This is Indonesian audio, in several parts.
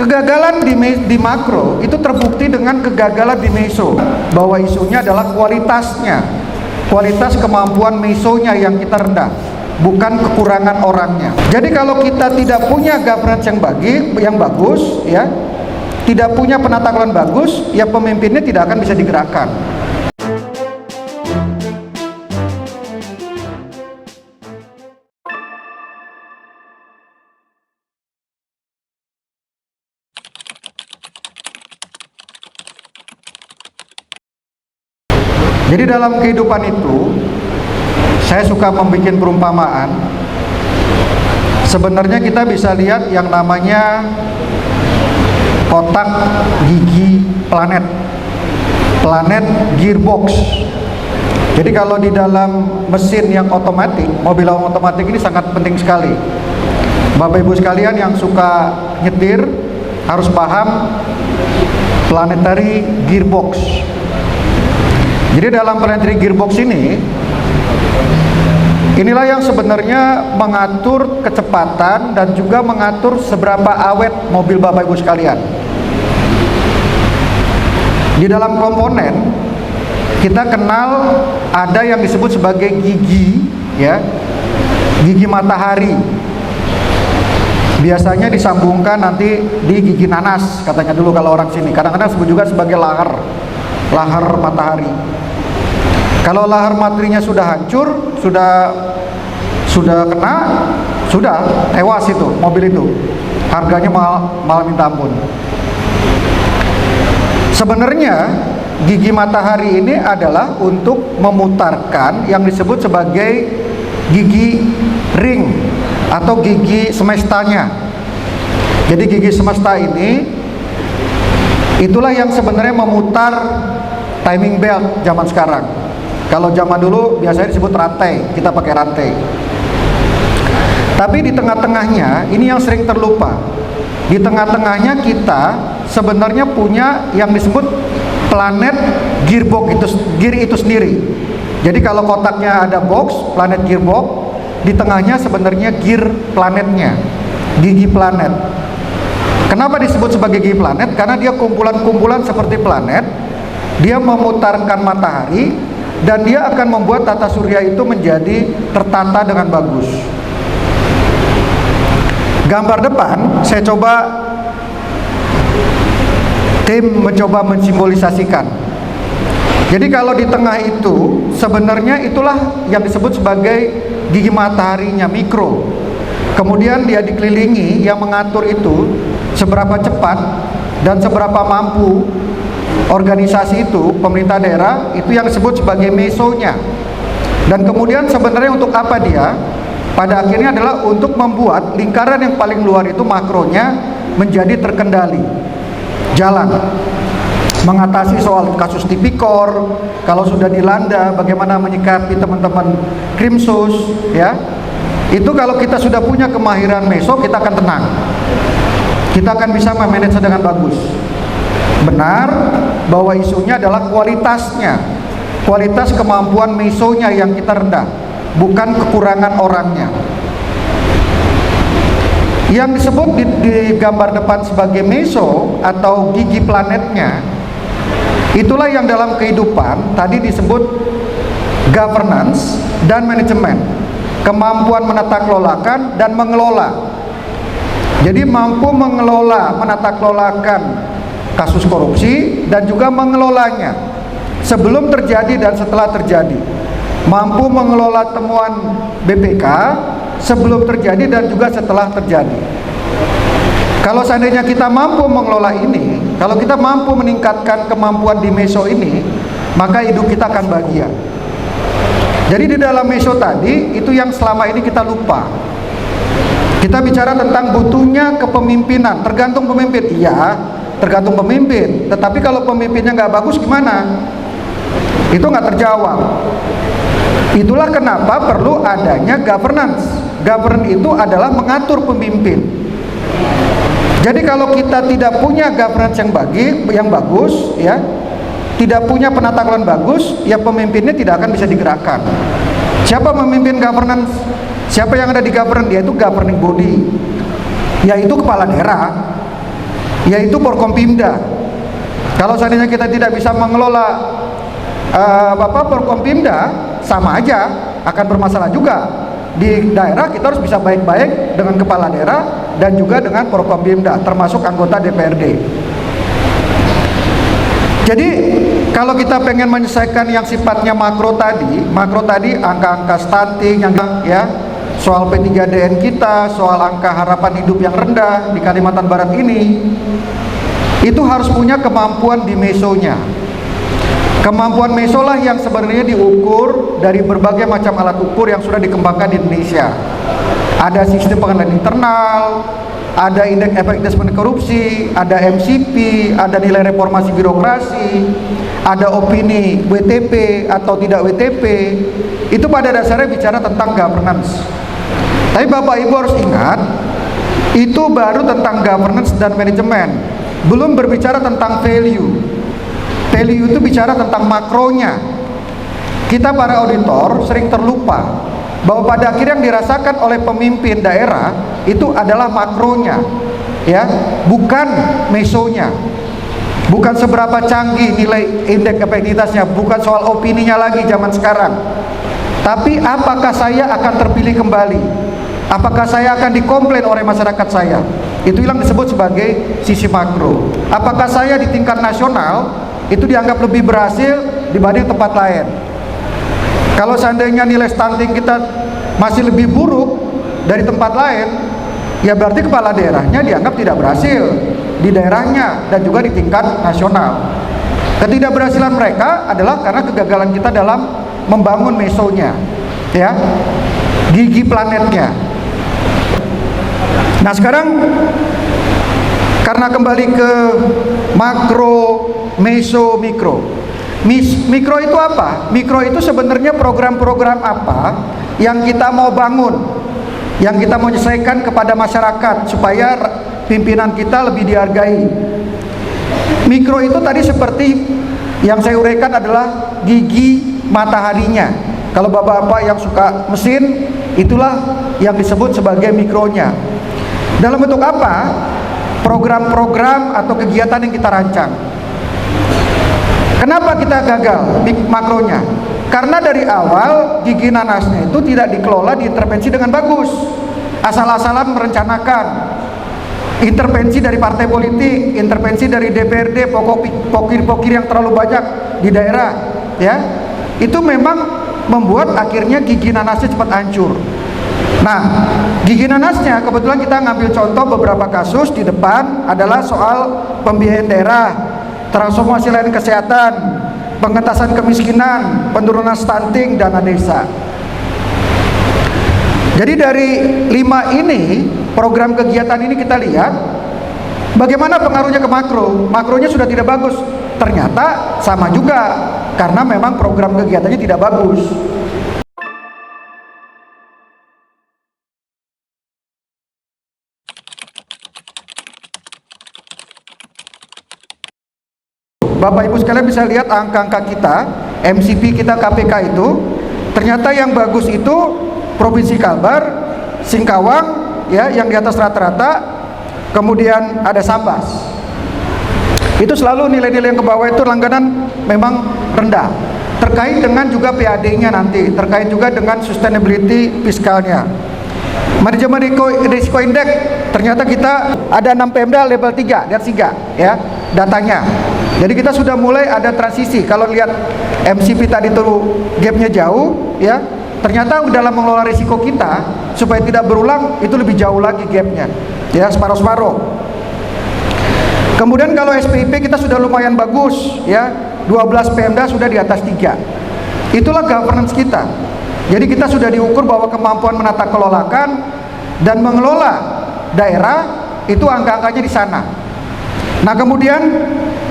Kegagalan di makro itu terbukti dengan kegagalan di meso, bahwa isunya adalah kualitasnya, kualitas kemampuan mesonya yang kita rendah, bukan kekurangan orangnya. Jadi kalau kita tidak punya governance yang bagus, ya, tidak punya penata kelola bagus, ya pemimpinnya tidak akan bisa digerakkan. Jadi dalam kehidupan itu, saya suka membuat perumpamaan. Sebenarnya kita bisa lihat yang namanya kotak gigi planet gearbox. Jadi kalau di dalam mesin yang otomatis, mobil otomatis ini sangat penting sekali. Bapak Ibu sekalian yang suka nyetir harus paham planetary gearbox. Jadi dalam planetary gearbox inilah yang sebenarnya mengatur kecepatan dan juga mengatur seberapa awet mobil Bapak Ibu sekalian. Di dalam komponen kita kenal ada yang disebut sebagai gigi, ya, gigi matahari. Biasanya disambungkan nanti di gigi nanas, katanya dulu kalau orang sini. Kadang-kadang disebut juga sebagai lahar matahari. Kalau lahar materinya sudah hancur, sudah kena, sudah tewas itu mobil itu. Harganya mahal minta ampun. Sebenarnya gigi matahari ini adalah untuk memutarkan yang disebut sebagai gigi ring atau gigi semestanya. Jadi gigi semesta ini itulah yang sebenarnya memutar timing belt zaman sekarang. Kalau zaman dulu biasanya disebut rantai, kita pakai rantai. Tapi di tengah-tengahnya, ini yang sering terlupa. Di tengah-tengahnya kita sebenarnya punya yang disebut planet gearbox gear itu sendiri. Jadi kalau kotaknya ada box, planet gearbox, di tengahnya sebenarnya gear planetnya, gigi planet. Kenapa disebut sebagai gigi planet? Karena dia kumpulan-kumpulan seperti planet. Dia memutarkan matahari dan dia akan membuat tata surya itu menjadi tertata dengan bagus. Gambar depan saya coba mencoba mensimbolisasikan. Jadi kalau di tengah itu sebenarnya itulah yang disebut sebagai gigi mataharinya mikro. Kemudian dia dikelilingi yang mengatur itu seberapa cepat dan seberapa mampu organisasi itu, pemerintah daerah itu yang disebut sebagai mesonya. Dan kemudian sebenarnya untuk apa dia? Pada akhirnya adalah untuk membuat lingkaran yang paling luar itu makronya menjadi terkendali, jalan, mengatasi soal kasus tipikor. Kalau sudah dilanda, bagaimana menyikapi teman-teman krimsus, ya. Itu kalau kita sudah punya kemahiran meso, kita akan tenang, kita akan bisa memanage dengan bagus. Benar bahwa isunya adalah kualitasnya, kualitas kemampuan mesonya yang kita rendah, bukan kekurangan orangnya. Yang disebut di gambar depan sebagai meso atau gigi planetnya, itulah yang dalam kehidupan tadi disebut governance dan manajemen, kemampuan menata kelolakan dan mengelola. Jadi mampu mengelola, menata kelolakan kasus korupsi dan juga mengelolanya sebelum terjadi dan setelah terjadi. Mampu mengelola temuan BPK sebelum terjadi dan juga setelah terjadi. Kalau seandainya kita mampu mengelola ini, kalau kita mampu meningkatkan kemampuan di meso ini, maka hidup kita akan bahagia. Jadi di dalam meso tadi itu yang selama ini kita lupa. Kita bicara tentang butuhnya kepemimpinan, tergantung pemimpin. Iya, tergantung pemimpin. Tetapi kalau pemimpinnya nggak bagus gimana? Itu nggak terjawab. Itulah kenapa perlu adanya governance. Governance itu adalah mengatur pemimpin. Jadi kalau kita tidak punya governance yang bagus, ya, tidak punya penata kelola bagus, ya pemimpinnya tidak akan bisa digerakkan. Siapa memimpin governance? Siapa yang ada di governance? Dia itu governing body, yaitu kepala daerah. yaitu Forkompimda. Kalau seandainya kita tidak bisa mengelola Forkompimda, sama aja akan bermasalah juga. Di daerah kita harus bisa baik-baik dengan kepala daerah dan juga dengan Forkompimda, termasuk anggota DPRD. Jadi kalau kita pengen menyelesaikan yang sifatnya makro tadi angka-angka stunting yang ya, soal P3DN kita, soal angka harapan hidup yang rendah di Kalimantan Barat ini, itu harus punya kemampuan di mesonya. Kemampuan meso lah yang sebenarnya diukur dari berbagai macam alat ukur yang sudah dikembangkan di Indonesia. Ada sistem pengendalian internal, ada indeks efektivitas korupsi, ada MCP, ada nilai reformasi birokrasi, ada opini WTP atau tidak WTP. Itu pada dasarnya bicara tentang governance. Tapi Bapak Ibu harus ingat, itu baru tentang governance dan manajemen, belum berbicara tentang value. Value itu bicara tentang makronya. Kita para auditor sering terlupa bahwa pada akhirnya yang dirasakan oleh pemimpin daerah itu adalah makronya, ya, bukan mesonya. Bukan seberapa canggih nilai indeks efektivitasnya, bukan soal opininya lagi zaman sekarang. Tapi apakah saya akan terpilih kembali? Apakah saya akan dikomplain oleh masyarakat saya? Itu yang disebut sebagai sisi makro. Apakah saya di tingkat nasional itu dianggap lebih berhasil dibanding tempat lain? Kalau seandainya nilai stunting kita masih lebih buruk dari tempat lain, ya berarti kepala daerahnya dianggap tidak berhasil di daerahnya dan juga di tingkat nasional. Ketidakberhasilan mereka adalah karena kegagalan kita dalam membangun mesonya, ya, gigi planetnya. Nah sekarang karena kembali ke makro, meso, mikro. Mikro itu apa? Mikro itu sebenarnya program-program apa yang kita mau bangun, yang kita mau menyelesaikan kepada masyarakat supaya pimpinan kita lebih dihargai. Mikro itu tadi seperti yang saya uraikan adalah gigi mataharinya. Kalau bapak-bapak yang suka mesin, itulah yang disebut sebagai mikronya. Dalam bentuk apa? Program-program atau kegiatan yang kita rancang. Kenapa kita gagal makronya? Karena dari awal gigi nanasnya itu tidak dikelola, diintervensi dengan bagus. Asal-asalan merencanakan. Intervensi dari partai politik, intervensi dari DPRD, pokir-pokir yang terlalu banyak di daerah, ya. Itu memang membuat akhirnya gigi nanasnya cepat hancur. Nah, gigi nanasnya kebetulan kita ngambil contoh beberapa kasus di depan adalah soal pembiayaan daerah, transformasi layanan kesehatan, pengentasan kemiskinan, penurunan stunting, dana desa. Jadi dari 5 ini, program kegiatan ini kita lihat bagaimana pengaruhnya ke makro. Makronya sudah tidak bagus. Ternyata sama juga, karena memang program kegiatannya tidak bagus. Bapak Ibu sekalian bisa lihat angka-angka kita, MCP kita KPK itu, ternyata yang bagus itu Provinsi Kalbar, Singkawang, ya, yang di atas rata-rata, kemudian ada Sambas. Itu selalu nilai-nilai yang ke bawah itu langganan memang rendah. Terkait dengan juga PAD-nya nanti, terkait juga dengan sustainability fiskalnya. Manajemen risiko indeks, ternyata kita ada 6 Pemda level 3, lihat 3 ya datanya. Jadi kita sudah mulai ada transisi. Kalau lihat MCP tadi itu gapnya jauh, ya, ternyata dalam mengelola risiko kita supaya tidak berulang itu lebih jauh lagi gapnya, ya, separuh-separuh. Kemudian kalau SPIP kita sudah lumayan bagus, ya, 12 Pemda sudah di atas 3. Itulah governance kita. Jadi kita sudah diukur bahwa kemampuan menata kelolakan dan mengelola daerah itu angka-angkanya di sana. Nah kemudian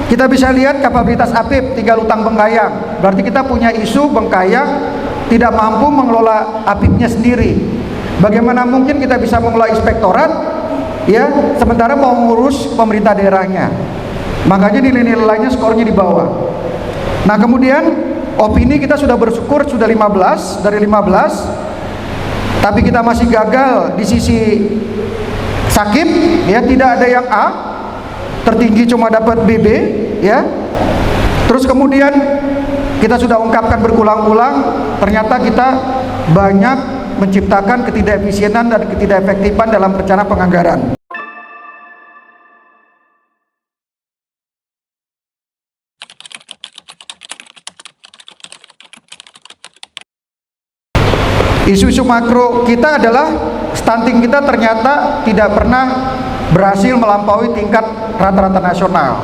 kita bisa lihat kapabilitas APIP, tinggal utang Bengkayang. Berarti kita punya isu Bengkayang tidak mampu mengelola APIP-nya sendiri. Bagaimana mungkin kita bisa mengelola inspektorat, ya, sementara mau ngurus pemerintah daerahnya. Makanya nilai-nilai lainnya skornya di bawah. Nah kemudian opini kita sudah bersyukur sudah 15 dari 15, tapi kita masih gagal di sisi sakit, ya, tidak ada yang A. tertinggi cuma dapat BB, ya. Terus kemudian kita sudah ungkapkan berulang-ulang, ternyata kita banyak menciptakan ketidakefisienan dan ketidakefektifan dalam rencana penganggaran. Isu-isu makro kita adalah stunting kita ternyata tidak pernah berhasil melampaui tingkat rata-rata nasional.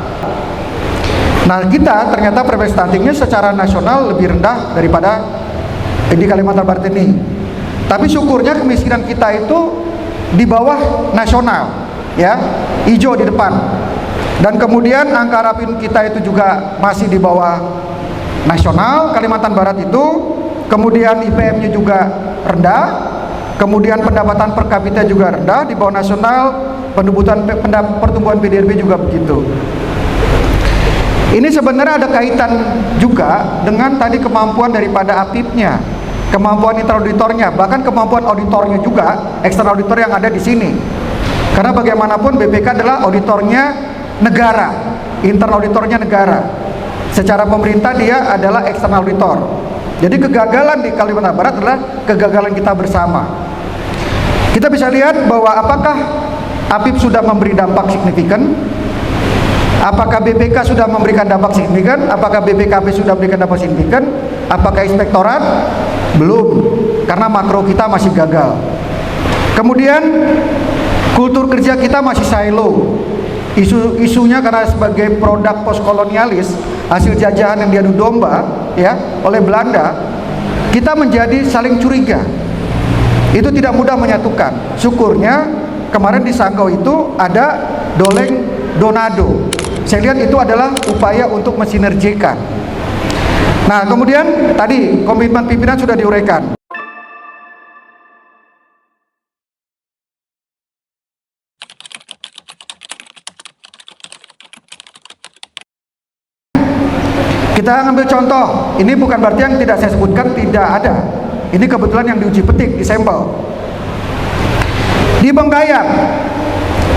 Nah, kita ternyata prevalensi stuntingnya secara nasional lebih rendah daripada di Kalimantan Barat ini. Tapi syukurnya kemiskinan kita itu di bawah nasional, ya, hijau di depan. Dan kemudian angka rapin kita itu juga masih di bawah nasional Kalimantan Barat itu. Kemudian IPM-nya juga rendah, kemudian pendapatan per kapita juga rendah di bawah nasional, pertumbuhan PDRB juga begitu. Ini sebenarnya ada kaitan juga dengan tadi kemampuan daripada APIP-nya, kemampuan interauditornya, bahkan kemampuan auditornya juga, eksternal auditor yang ada di sini. Karena bagaimanapun BPK adalah auditornya negara, internal auditornya negara. Secara pemerintah dia adalah eksternal auditor. Jadi kegagalan di Kalimantan Barat adalah kegagalan kita bersama. Kita bisa lihat bahwa apakah APIP sudah memberi dampak signifikan? Apakah BPK sudah memberikan dampak signifikan? Apakah BPKB sudah memberikan dampak signifikan? Apakah inspektorat? Belum, karena makro kita masih gagal. Kemudian kultur kerja kita masih silo. Isunya karena sebagai produk postkolonialis, hasil jajahan yang diadu domba, ya, oleh Belanda, kita menjadi saling curiga. Itu tidak mudah menyatukan. Syukurnya kemarin di Sanggau itu ada Doleng Donado. Saya lihat itu adalah upaya untuk mensinergikan. Nah, kemudian tadi komitmen pimpinan sudah diuraikan. Kita ambil contoh, ini bukan berarti yang tidak saya sebutkan tidak ada. Ini kebetulan yang diuji petik di sampel. Di Bengkayang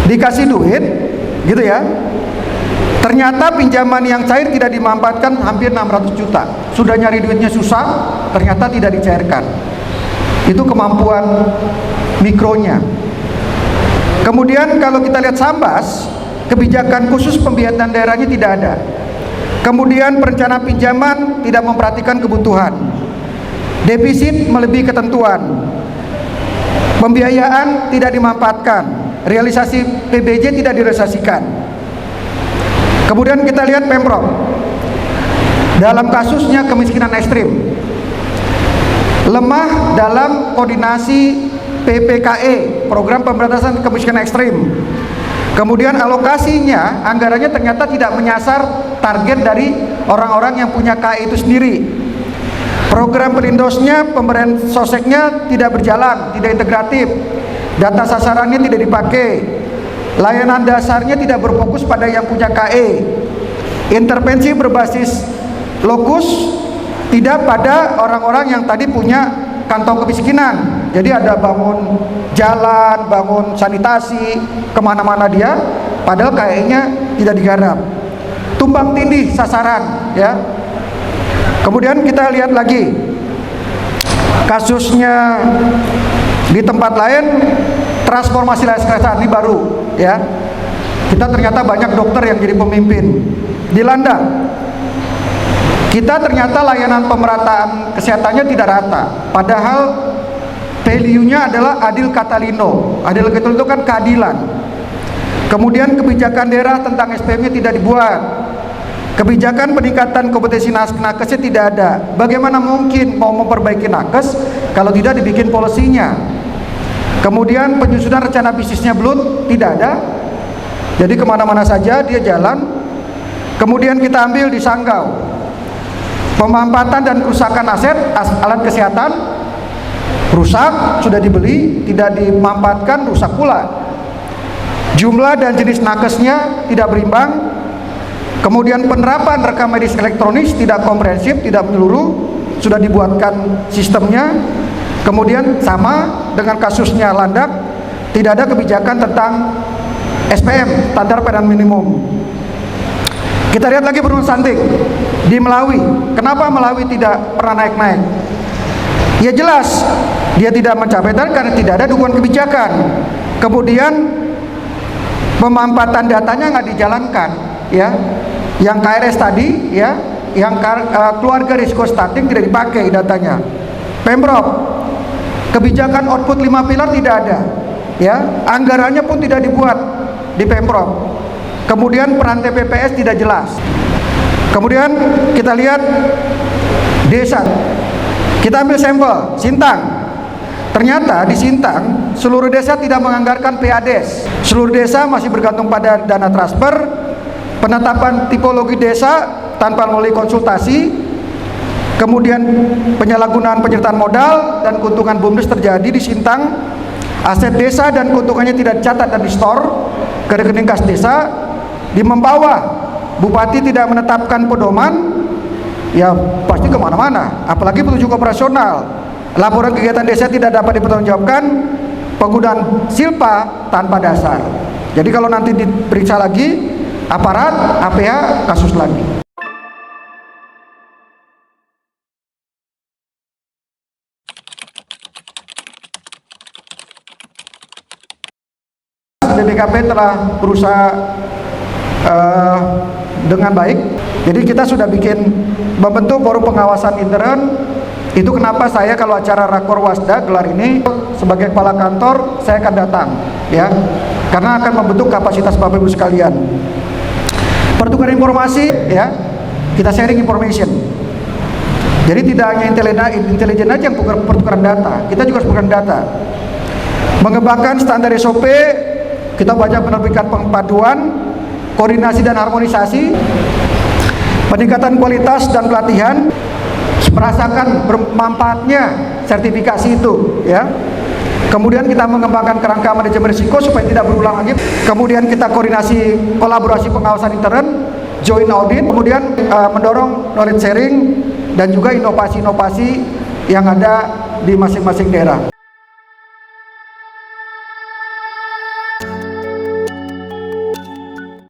dikasih duit, gitu ya. Ternyata pinjaman yang cair tidak dimanfaatkan hampir 600 juta. Sudah nyari duitnya susah, ternyata tidak dicairkan. Itu kemampuan mikronya. Kemudian kalau kita lihat Sambas, kebijakan khusus pembiayaan daerahnya tidak ada. Kemudian perencanaan pinjaman tidak memperhatikan kebutuhan. Defisit melebihi ketentuan. Pembiayaan tidak dimanfaatkan. Realisasi PBJ tidak direalisasikan. Kemudian kita lihat Pemprov. Dalam kasusnya kemiskinan ekstrim. Lemah dalam koordinasi PPKE, program pemberantasan kemiskinan ekstrim. Kemudian alokasinya, anggarannya ternyata tidak menyasar target dari orang-orang yang punya KE itu sendiri. Program pelindosnya, pemberian soseknya tidak berjalan, tidak integratif. Data sasarannya tidak dipakai. Layanan dasarnya tidak berfokus pada yang punya KE. Intervensi berbasis lokus tidak pada orang-orang yang tadi punya kantong kemiskinan. Jadi ada bangun jalan, bangun sanitasi, kemana-mana dia, padahal KE-nya tidak digarap. Tumpang tindih sasaran, ya. Kemudian kita lihat lagi kasusnya di tempat lain, transformasi layanan kesehatan ini baru, ya. Kita ternyata banyak dokter yang jadi pemimpin. Di Landang, kita ternyata layanan pemerataan kesehatannya tidak rata. Padahal value-nya adalah adil katalino. Adil katalino itu kan keadilan. Kemudian kebijakan daerah tentang SPM-nya tidak dibuat. Kebijakan peningkatan kompetensi nakesnya tidak ada. Bagaimana mungkin mau memperbaiki nakes kalau tidak dibikin polisinya? Kemudian penyusunan rencana bisnisnya belum, tidak ada. Jadi kemana-mana saja dia jalan. Kemudian kita ambil di Sanggau, pemampatan dan kerusakan aset alat kesehatan rusak, sudah dibeli, tidak dimanfaatkan, rusak pula. Jumlah dan jenis nakesnya tidak berimbang. Kemudian penerapan rekam medis elektronik tidak komprehensif, tidak menyeluruh, sudah dibuatkan sistemnya. Kemudian sama dengan kasusnya Landak, tidak ada kebijakan tentang SPM, standar pelayanan minimum. Kita lihat lagi Perundang Santik di Melawi. Kenapa Melawi tidak pernah naik-naik? Ya jelas dia tidak mencapai target karena tidak ada dukungan kebijakan. Kemudian pemampatan datanya nggak dijalankan, ya. Yang KRS tadi, ya, yang keluarga risiko stunting tidak dipakai datanya. Pemprov, kebijakan output 5 pilar tidak ada, ya. Anggarannya pun tidak dibuat di Pemprov. Kemudian peran TPPS tidak jelas. Kemudian kita lihat desa. Kita ambil sampel Sintang. Ternyata di Sintang seluruh desa tidak menganggarkan PADES. Seluruh desa masih bergantung pada dana transfer. Penetapan tipologi desa tanpa melalui konsultasi. Kemudian penyalahgunaan penyertaan modal dan keuntungan BUMDes terjadi di Sintang. Aset desa dan keuntungannya tidak dicatat dan di-store ke rekening kas desa. Di Mempawah, bupati tidak menetapkan pedoman, ya pasti kemana-mana, apalagi petunjuk operasional. Laporan kegiatan desa tidak dapat dipertanggungjawabkan, penggunaan silpa tanpa dasar. Jadi kalau nanti diperiksa lagi aparat APH, kasus lagi. BPKP telah berusaha dengan baik. Jadi kita sudah membentuk forum pengawasan intern. Itu kenapa saya kalau acara Rakor Wasda gelar ini sebagai kepala kantor saya akan datang, ya, karena akan membentuk kapasitas Bapak Ibu sekalian. Pertukaran informasi, ya, kita sharing information. Jadi tidak hanya intelijen aja yang pertukaran data, kita juga harus pertukaran data. Mengembangkan standar SOP, kita banyak menerbitkan pengaduan, koordinasi dan harmonisasi, peningkatan kualitas dan pelatihan, merasakan bermanfaatnya sertifikasi itu, ya. Kemudian kita mengembangkan kerangka manajemen risiko supaya tidak berulang lagi. Kemudian kita koordinasi kolaborasi pengawasan intern, joint audit, kemudian mendorong knowledge sharing dan juga inovasi-inovasi yang ada di masing-masing daerah.